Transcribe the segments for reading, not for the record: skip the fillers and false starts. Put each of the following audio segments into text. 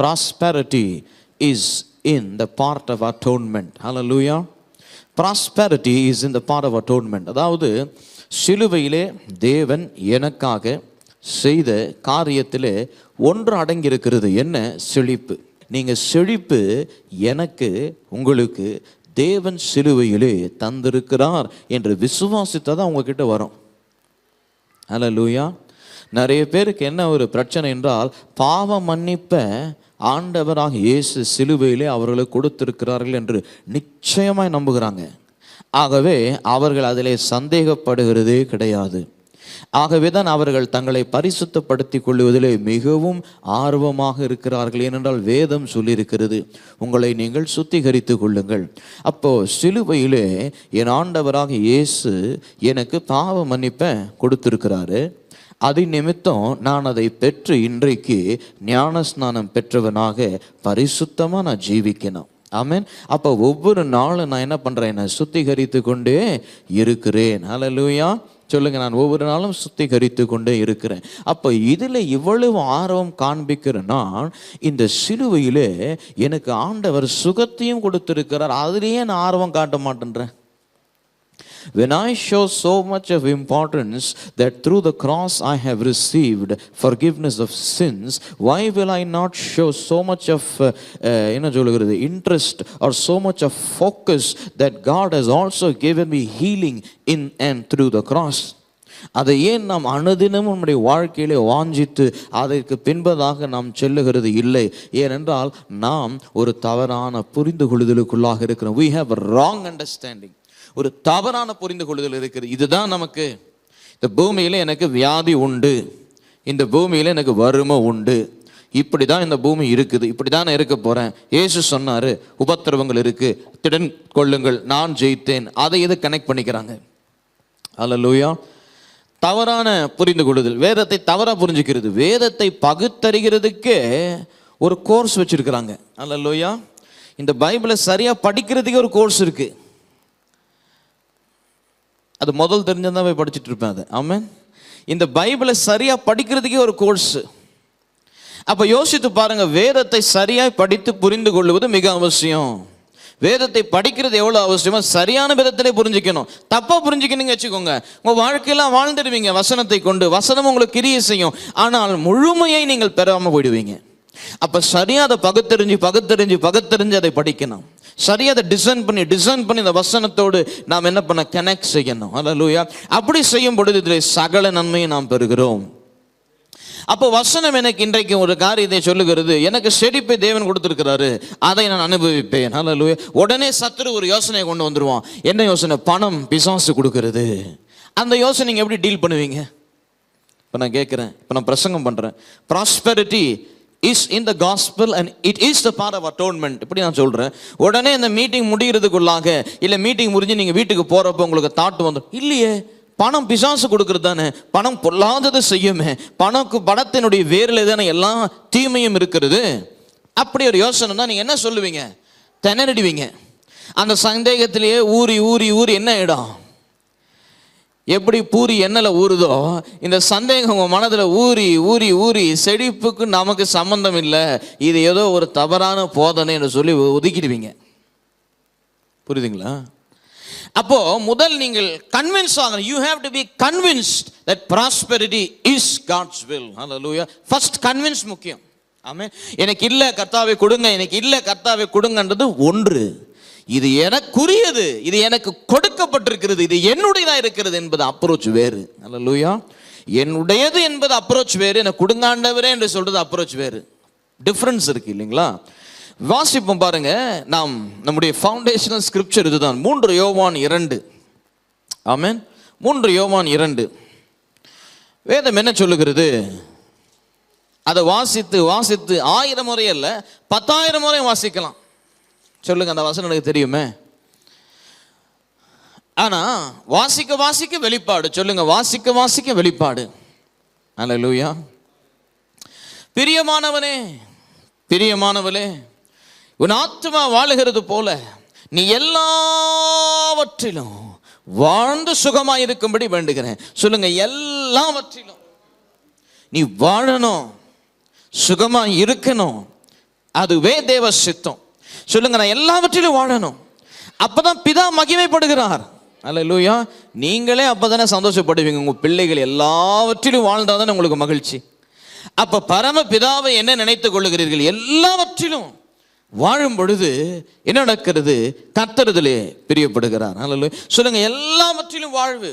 Prosperity is in the part of atonement. Hallelujah. Prosperity is in the part of atonement. அதாவது சிலுவையிலே தேவன் எனக்காக செய்த காரியத்திலே ஒன்று அடங்கியிருக்கிறது. என்ன? செழிப்பு. நீங்கள் செழிப்பு எனக்கு உங்களுக்கு தேவன் சிலுவையிலே தந்திருக்கிறார் என்று விசுவாசித்ததான் உங்ககிட்ட வரும். ஹல்லேலூயா. நிறைய பேருக்கு என்ன ஒரு பிரச்சனை என்றால், பாவ மன்னிப்ப ஆண்டவராக இயேசு சிலுவையிலே அவர்களுக்கு கொடுத்திருக்கிறார்கள் என்று நிச்சயமாய் நம்புகிறாங்க. ஆகவே அவர்கள் அதிலே சந்தேகப்படுகிறதே கிடையாது. ஆகவே தான் அவர்கள் தங்களை பரிசுத்தப்படுத்திக் கொள்வதிலே மிகவும் ஆர்வமாக இருக்கிறார்கள். ஏனென்றால் வேதம் சொல்லியிருக்கிறது, உங்களை நீங்கள் சுத்திகரித்து கொள்ளுங்கள். அப்போ சிலுவையிலே என் ஆண்டவராக இயேசு எனக்கு பாவ மன்னிப்பை கொடுத்திருக்கிறாரு. அது நிமித்தம் நான் அதை பெற்று இன்றைக்கு ஞானஸ்நானம் பெற்றவனாக பரிசுத்தமாக நான் ஜீவிக்கணும். ஆமென். அப்போ ஒவ்வொரு நாளும் நான் என்ன பண்ணுறேன்? நான் சுத்திகரித்து கொண்டே இருக்கிறேன். ஹல்லேலூயா. சொல்லுங்க, நான் ஒவ்வொரு நாளும் சுத்திகரித்து கொண்டே இருக்கிறேன். அப்போ இதில் இவ்வளவு ஆர்வம் காண்பிக்கிற நான் இந்த சிலுவையிலே எனக்கு ஆண்டவர் சுகத்தையும் கொடுத்திருக்கிறார். அதுலேயே நான் ஆர்வம் காட்ட மாட்டேன்றேன். When I show so much of importance that through the cross I have received forgiveness of sins, why will I not show so much of interest or so much of focus that God has also given me healing in and through the cross? அதை ஏன் நாம் அனுதினமும் நம்முடைய வாழ்க்கையிலே வாஞ்சித்து அதற்கு பின்பதாக நாம் செல்லுகிறது இல்லை? ஏனென்றால் நாம் ஒரு தவறான புரிந்து கொள்ளுதலுக்குள்ளாக இருக்கிறோம். We have a wrong understanding. ஒரு தவறான புரிந்து கொள்ளுதல் இருக்கிறது. இதுதான் நமக்கு, இந்த பூமியில் எனக்கு வியாதி உண்டு, இந்த பூமியில் எனக்கு வறுமை உண்டு, இப்படி தான் இந்த பூமி இருக்குது, இப்படி தான் நான் இருக்க போகிறேன். இயேசு சொன்னார், உபத்திரவங்கள் இருக்குது, திடன் கொள்ளுங்கள், நான் ஜெயித்தேன். அதை எது கனெக்ட் பண்ணிக்கிறாங்க? ஹல்லேலூயா. தவறான புரிந்து கொள்ளுதல், வேதத்தை தவறாக புரிஞ்சுக்கிறது. வேதத்தை பகுத்தறிகிறதுக்கே ஒரு கோர்ஸ் வச்சுருக்கிறாங்க. ஹல்லேலூயா. இந்த பைபிளை சரியாக படிக்கிறதுக்கே ஒரு கோர்ஸ் இருக்குது. அது முதல் தெரிஞ்சதான் போய் படிச்சுட்டு இருப்பேன் அது. ஆமென். இந்த பைபிளை சரியாக படிக்கிறதுக்கே ஒரு கோர்ஸ். அப்போ யோசித்து பாருங்க, வேதத்தை சரியாக படித்து புரிந்து கொள்வது மிக அவசியம். வேதத்தை படிக்கிறது எவ்வளோ அவசியமோ சரியான விதத்திலே புரிஞ்சுக்கணும். தப்பாக புரிஞ்சுக்கணுங்க வச்சுக்கோங்க, உங்கள் வாழ்க்கையெல்லாம் வாழ்ந்துடுவீங்க வசனத்தை கொண்டு. வசனம் உங்களுக்கு கிரியை செய்யும், ஆனால் முழுமையை நீங்கள் பெறாமல் போயிடுவீங்க. அப்போ சரியாக அதை பகுத்தறிஞ்சு அதை படிக்கணும். சரியாக அதை டிசைன் பண்ணி இந்த வசனத்தோடு நாம் என்ன பண்ண கனெக்ட் செய்யணும். ஹல்லேலூயா. அப்படி செய்யும் பொழுது இதில் சகல நன்மையை நாம் பெறுகிறோம். அப்போ வசனம் எனக்கு இன்றைக்கு ஒரு காரியத்தை சொல்லுகிறது, எனக்கு செழிப்பை தேவன் கொடுத்துருக்கிறாரு, அதை நான் அனுபவிப்பேன். ஹல்லேலூயா. உடனே சத்துரு ஒரு யோசனையை கொண்டு வந்துடுவான். என்ன யோசனை? பணம் பிசாசு கொடுக்கறது. அந்த யோசனை நீங்கள் எப்படி டீல் பண்ணுவீங்க? இப்போ நான் கேட்குறேன், இப்போ நான் பிரசங்கம் பண்ணுறேன், prosperity is in the gospel and it is the part of atonement. இப்படி நான் சொல்கிறேன். உடனே இந்த மீட்டிங் முடிகிறதுக்குள்ளாக, இல்லை மீட்டிங் முடிஞ்சு நீங்கள் வீட்டுக்கு போகிறப்போ உங்களுக்கு தாட் வந்துடும், இல்லையே பணம் பிசாசு கொடுக்கறது தானே, பணம் பொல்லாதது செய்யுமே, பணத்தினுடைய வேரில் தானே எல்லா தீமையும் இருக்கிறது. அப்படி ஒரு யோசனை தான். நீங்கள் என்ன சொல்லுவீங்க? திணறிடுவீங்க. அந்த சந்தேகத்திலேயே ஊறி என்ன இடம்? எப்படி பூரி எண்ணெயில் ஊறுதோ, இந்த சந்தேகம் உங்கள் மனதில் ஊறி செழிப்புக்கு நமக்கு சம்பந்தம் இல்லை, இது ஏதோ ஒரு தவறான போதனை என்று சொல்லி ஒதுக்கிடுவீங்க. புரியுதுங்களா? அப்போ முதல் நீங்கள் கன்வின்ஸ் ஆகணும். You have to be convinced that prosperity is God's will. Hallelujah. First convince முக்கியம். ஆமென். எனக்கு இல்லை கர்த்தாவே கொடுங்க, எனக்கு இல்லை கர்த்தாவே கொடுங்கன்றது ஒன்று. இது எனக்குரியது, இது எனக்கு கொடுக்கப்பட்டிருக்கிறது, இது என்னுடையதாக இருக்கிறது என்பது அப்ரோச் வேறு. ஹல்லேலூயா. என்னுடையது என்பது அப்ரோச் வேறு, எனக்கு கொடுங்காண்டவரே என்று சொல்றது அப்ரோச் வேறு. டிஃப்ரென்ஸ் இருக்கு இல்லைங்களா? வாசிப்போம் பாருங்க. நாம் நம்முடைய ஃபவுண்டேஷனல் ஸ்கிரிப்சர் இதுதான், 3 யோவான் 2. ஆமென். 3 யோவான் 2 வேதம் என்ன சொல்லுகிறது? அதை வாசித்து 1000 முறை அல்ல 10,000 முறை வாசிக்கலாம். சொல்லுங்க, அந்த வசனம் எனக்கு தெரியுமே. ஆனா வாசிக்க வெளிப்பாடு. சொல்லுங்க, வாசிக்க வெளிப்பாடு. ஹல்லேலூயா. பிரியமானவளே, உன் ஆத்துமா வாழுகிறது போல நீ எல்லாவற்றிலும் வாழ்ந்து சுகமாய் இருக்கும்படி வேண்டுகிறேன். சொல்லுங்க, எல்லாவற்றிலும் நீ வாழணும், சுகமாய் இருக்கணும், அதுவே தேவ சித்தம். சொல்லுங்க, நான் எல்லாவற்றிலும் வாழணும், அப்பதான் பிதா மகிமைப்படுகிறார். அல்லேலூயா. நீங்களே அப்பதானே சந்தோஷப்படுவீங்க, உங்க பிள்ளைகள் எல்லாவற்றிலும் வாழ்ந்தாதானே உங்களுக்கு மகிழ்ச்சி. அப்ப பரம பிதாவை என்ன நினைத்துக் கொள்ளுகிறீர்கள்? எல்லாவற்றிலும் வாழும் பொழுது என்ன நடக்கிறது? கர்த்தரிலே பிரியப்படுகிறார். அல்லேலூயா. சொல்லுங்க, எல்லாவற்றிலும் வாழ்வு.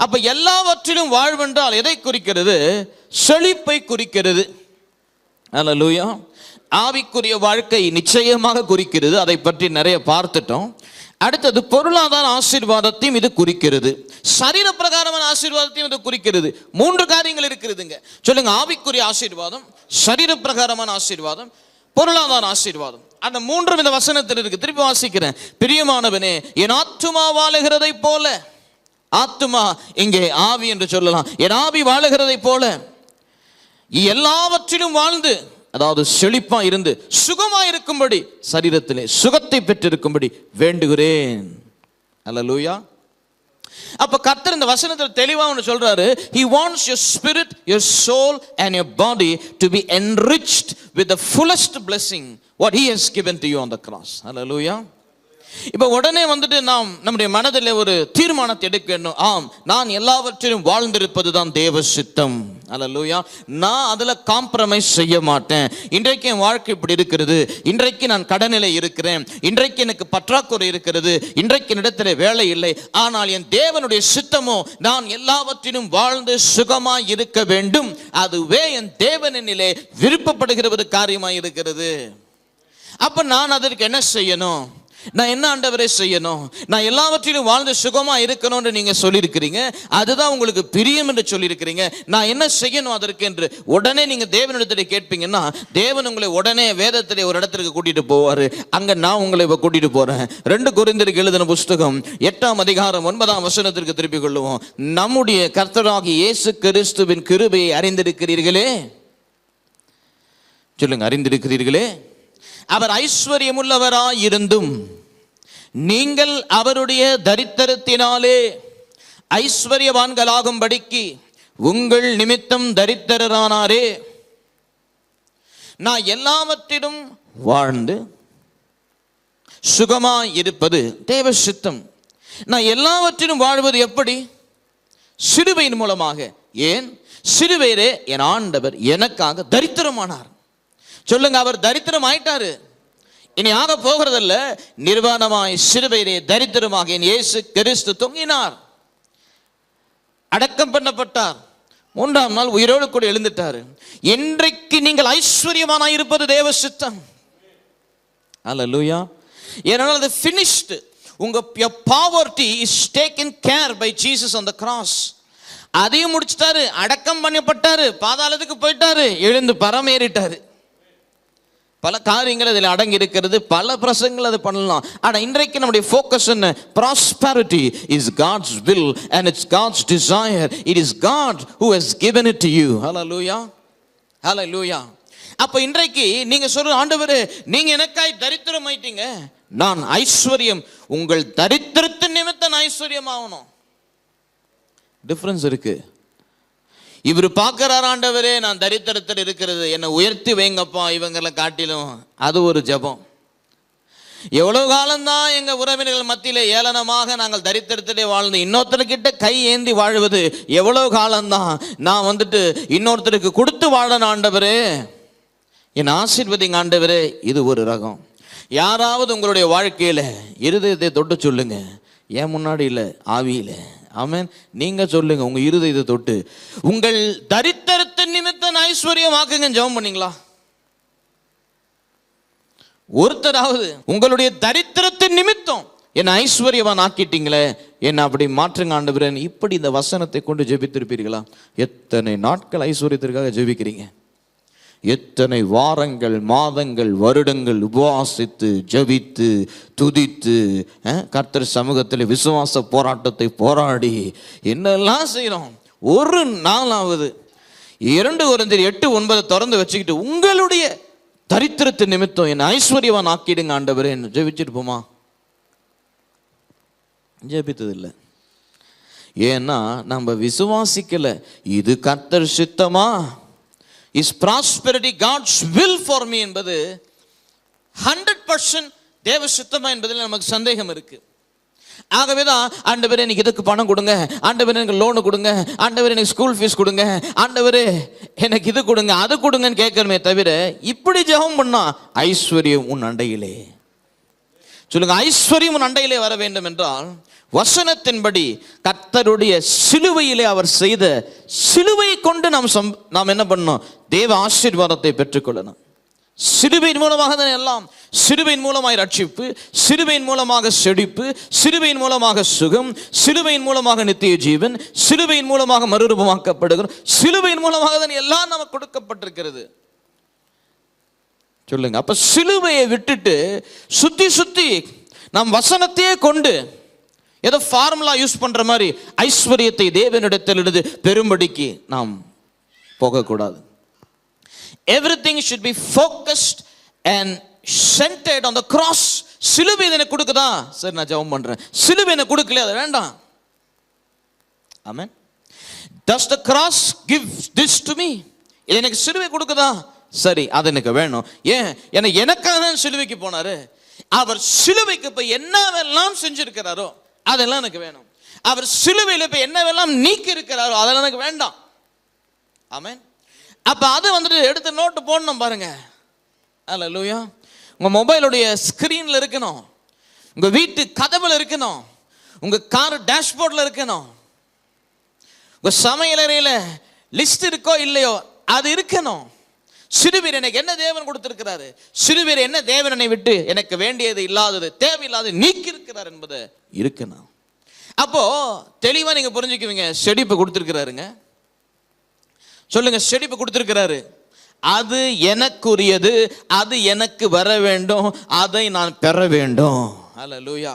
அப்ப எல்லாவற்றிலும் வாழ்வு என்றால் எதை குறிக்கிறது? செழிப்பை குறிக்கிறது. அல்லேலூயா. ஆவிக்குரிய வாழ்க்கை நிச்சயமாக குறிக்கிறது. அதை பற்றி நிறைய பார்த்துட்டோம். அடுத்தது பொருளாதார ஆசீர்வாதத்தையும் இது குறிக்கிறது, சரீர பிரகாரமான ஆசீர்வாதத்தையும் இது குறிக்கிறது. 3 காரியங்கள் இருக்கிறதுங்க. சொல்லுங்க, ஆவிக்குரிய ஆசீர்வாதம், சரீர பிரகாரமான ஆசீர்வாதம், பொருளாதார ஆசீர்வாதம். அந்த 3 இந்த வசனத்தில் இருக்கு. திருப்பி வாசிக்கிறேன். பிரியமானவனே, என் ஆத்துமா வாழுகிறதை போல, ஆத்துமா இங்கே ஆவி என்று சொல்லலாம், என் ஆவி வாழுகிறதை போல எல்லாவற்றிலும் வாழ்ந்து, அதாவது செழிப்பா இருந்து சுகமா இருக்கும்படி, சரீரத்திலே சுகத்தை பெற்றிருக்கும்படி வேண்டுகிறேன். அல்லேலூயா. அப்ப கர்த்தர் இந்த வசனத்தில் தெளிவா ஒன்று சொல்றாரு. He wants your spirit, your soul and your body to be enriched with the fullest blessing what he has given to you on the cross. Hallelujah. இப்ப உடனே வந்துட்டு நாம் நம்முடைய மனதில் ஒரு தீர்மானத்தை எடுக்கணும். ஆம், நான் எல்லாவற்றிலும் வாழ்ந்திருப்பது தான் தேவ சித்தம். அல்லேலூயா. நான் அதுல காம்ப்ரமைஸ் செய்ய மாட்டேன். இன்றைக்கு என் வாழ்க்கை இப்படி இருக்கிறது, இன்றைக்கு நான் கடனிலை இருக்கிறேன், இன்றைக்கு எனக்கு பற்றாக்குறை இருக்கிறது, இன்றைக்கு இடத்துல வேலை இல்லை, ஆனால் என் தேவனுடைய சித்தமோ நான் எல்லாவற்றிலும் வாழ்ந்து சுகமாய் இருக்க வேண்டும். அதுவே என் தேவனிலே விருப்பப்படுகிற ஒரு காரியமாய் இருக்கிறது. அப்ப நான் அதற்கு என்ன செய்யணும்? நான் என்ன ஆண்டவரே செய்யணும்? நான் எல்லாவற்றிலும் வாழ்ந்து சுகமா இருக்கணும்னு நீங்க சொல்லியிருக்கிறீங்க, அதுதான் உங்களுக்கு பிரியம் என்று சொல்லியிருக்கிறீங்க. நான் என்ன செய்யணும் அதற்கு என்று உடனே நீங்க தேவனிடத்தில் கேட்பீங்கன்னா, தேவன் உங்களை உடனே வேதத்திலே ஒரு இடத்திற்கு கூட்டிட்டு போவாரு. அங்க நான் உங்களை கூட்டிட்டு போறேன். 2 கொரிந்தியருக்கு எழுதின புஸ்தகம் 8ஆம் அதிகாரம் 9ஆம் வசனத்திற்கு திருப்பிக் கொள்ளுவோம். நம்முடைய கர்த்தராகிய இயேசு கிறிஸ்துவின் கிருபையை அறிந்திருக்கிறீர்களே. சொல்லுங்க, அறிந்திருக்கிறீர்களே. அவர் ஐஸ்வர்யமுள்ளவராய் இருந்தும் நீங்கள் அவருடைய தரித்திரத்தினாலே ஐஸ்வர்யவான்களாகும்படிக்கு உங்கள் நிமித்தம் தரித்திரரானாரே. நான் எல்லாவற்றிலும் வாழ்ந்து சுகமாய் இருப்பது தேவ சித்தம். நான் எல்லாவற்றிலும் வாழ்வது எப்படி? சிலுவையின் மூலமாக. ஏன்? சிலுவையிலே என் ஆண்டவர் எனக்காக தரித்திரமானார். சொல்லுங்க, அவர் தரித்திரம் ஆயிட்டாரு. இனி ஆக போகிறதல்ல, நிர்வாணமாய் சிலுவையிலே தரித்திரமாக என் இயேசு கிறிஸ்து தொங்கினார், அடக்கம் பண்ணப்பட்டார், 3ஆம் நாள் உயிரோடு கூட எழுந்துட்டாரு. இன்றைக்கு நீங்கள் ஐஸ்வர்யமானாய் இருப்பது தேவ சித்தம். அல்லேலூயா. ஏனால் அது finished. உங்க poverty is taken care by Jesus on the cross. அதையும் முடிச்சிட்டாரு, அடக்கம் பண்ணப்பட்டாரு, பாதாளத்துக்கு போயிட்டாரு, எழுந்து பரமேறிட்டாரு. பல காரியங்கள் அதில் அடங்கி இருக்கிறது, பல பிரசங்கள் அதை பண்ணலாம். ஆனால் இன்றைக்கு நம்முடைய ஃபோக்கஸ் என்ன? Prosperity is God's will and it's God's desire. It is God who has given it to you. Hallelujah. Hallelujah. அப்ப இன்றைக்கு நீங்க சொல்ற, ஆண்டவரே நீங்க எனக்காய் தரித்திரம் ஆயிட்டீங்க, நான் ஐஸ்வர்யம், உங்கள் தரித்திரத்தின் நிமித்தம் ஐஸ்வர்யம் ஆகணும். டிஃபரன்ஸ் இருக்கு. இவர் பார்க்கிறார், ஆண்டவரே நான் தரித்திரத்தில் இருக்கிறது, என்னை உயர்த்தி வைங்கப்பா இவங்களை காட்டிலும். அது ஒரு ஜெபம். எவ்வளவு காலம்தான் எங்க உறவினர்கள் மத்தியிலே ஏளனமாக நாங்கள் தரித்திரத்திலே வாழ்ந்து இன்னொருத்தர்கிட்ட கை ஏந்தி வாழ்வது? எவ்வளவு காலம்தான் நான் வந்துட்டு இன்னொருத்தருக்கு கொடுத்து வாழணும்? ஆண்டவரே என் ஆசீர்வதிங்க ஆண்டவரே. இது ஒரு ரகம். யாராவது உங்களுடைய வாழ்க்கையில இருதயத்தை தொட்டு சொல்லுங்க, ஏன் முன்னாடி இல்லை, ஆவியில. ஆமென். நீங்க சொல்லுங்க, உங்க இருதயத்தை தொட்டு, உங்கள் தரித்திரத்தின் நிமித்தம் ஐஸ்வர்யமாக்குங்க. ஜெபம் பண்ணீங்களா? ஒருத்தராவது உங்களுடைய தரித்திரத்தின் நிமித்தம் என்ன ஐஸ்வர்யவான் ஆக்கிட்டீங்களே, என்ன அப்படி மாற்றுங்க ஆண்டவரே, இப்படி இந்த வசனத்தை கொண்டு ஜெபித்திருப்பீர்களா? எத்தனை நாட்கள் ஐஸ்வர்யத்திற்காக ஜெபிக்கிறீங்க? எத்தனை வாரங்கள், மாதங்கள், வருடங்கள் உபவாசித்து ஜெபித்து துதித்து கர்த்தர் சமூகத்தில் விசுவாச போராட்டத்தை போராடி என்னெல்லாம் செய்யறோம்? ஒரு நாளாவது 2 கொரிந்தியர் 8:9 திறந்து வச்சுக்கிட்டு, உங்களுடைய தரித்திரத்தின் நிமித்தம் என் ஐஸ்வர்யவான் ஆக்கிடுங்க ஆண்டவரே ஜெபிச்சிருப்போமா? ஜெபித்ததில்லை. ஏன்னா நம்ம விசுவாசிக்கல. இது கர்த்தர் சித்தமா? Is prosperity God's will for me என்பது 100% தேவ சித்தமா என்பதில் நமக்கு சந்தேகம் இருக்கு. ஆகவேதான் ஆண்டவரே எனக்கு இதுக்கு பணம் கொடுங்க, ஆண்டவரே எனக்கு லோனு கொடுங்க, ஆண்டவரே எனக்கு ஸ்கூல் ஃபீஸ் கொடுங்க, ஆண்டவரே எனக்கு இது கொடுங்க அது கொடுங்கன்னு கேட்கணுமே தவிர, இப்படி ஜெபம் பண்ணா ஐஸ்வர்யம் உன் அண்டையிலே. சொல்லுங்க, ஐஸ்வர்யம் உன் அண்டையிலே வர வேண்டும் என்றால் வசனத்தின்படி கர்த்தருடைய சிலுவையிலே அவர் செய்த சிலுவையை கொண்டு நாம் என்ன பண்ணணும்? தேவ ஆசீர்வாதத்தை பெற்றுக்கொள்ளணும். சிலுவையின் மூலமாக தான் எல்லாம். சிலுவையின் மூலமாக ரட்சிப்பு, சிலுவையின் மூலமாக செழிப்பு, சிலுவையின் மூலமாக சுகம், சிலுவையின் மூலமாக நித்திய ஜீவன், சிலுவையின் மூலமாக மறுரூபமாக்கப்படுகிறோம். சிலுவையின் மூலமாக தான் எல்லாம் நமக்கு கொடுக்கப்பட்டிருக்கிறது. சொல்லுங்க, அப்ப சிலுவையை விட்டுட்டு சுத்தி சுத்தி நாம் வசனத்தையே கொண்டு ஏதோ ஃபார்முலா யூஸ் பண்ற மாதிரி ஐஸ்வர்யத்தை தேவனிடத்திலிருந்து பெரும்படிக்கு நாம் போகக்கூடாது. Everything should be focused and centered on the cross. சிலுவை எனக்கு கொடுக்குதா, சரி நான் ஜெபம் பண்றேன். சிலுவை எனக்கு கொடுக்கல, அது வேண்டாம். ஆமென். Does the cross give this to me? எனக்கு சிலுவை கொடுக்குதா, சரி அது எனக்கு வேணும். ஏன்? எனக்காக தான் சிலுவைக்கு போனாரு. அவர் சிலுவைக்கு போய் என்னவெல்லாம் செஞ்சிருக்கிறாரோ அதெல்லாம் எனக்கு வேணும். அவர் சிலுவையில் போய் என்னவெல்லாம் நீக்கி இருக்கிறாரோ அதெல்லாம் எனக்கு வேண்டாம். ஆமென். அப்ப அது வந்துட்டு எடுத்து நோட்டு போடணும் பாருங்க. அல்லேலூயா. உங்க மொபைலுடைய ஸ்கிரீன்ல இருக்கணும், உங்க வீட்டு கதவுல இருக்கணும், உங்க கார் டேஷ்போர்ட்ல இருக்கணும், உங்க சமையலறையில லிஸ்ட் இருக்கோ இல்லையோ அது இருக்கணும். சிறுவீர் எனக்கு என்ன தேவன் கொடுத்திருக்கிறாரு, சிறுவீர் என்ன தேவனை விட்டு எனக்கு வேண்டியது இல்லாதது தேவையில்லாத நீக்கி இருக்கிறார் என்பது இருக்கணும். அப்போ தெளிவா நீங்க புரிஞ்சுக்குவீங்க. செழிப்பு கொடுத்திருக்கிறாருங்க. சொல்லுங்க, செழிப்பு கொடுத்திருக்கிறாரு. அது எனக்குரியது, அது எனக்கு வர வேண்டும், அதை நான் பெற வேண்டும். அல்லேலூயா.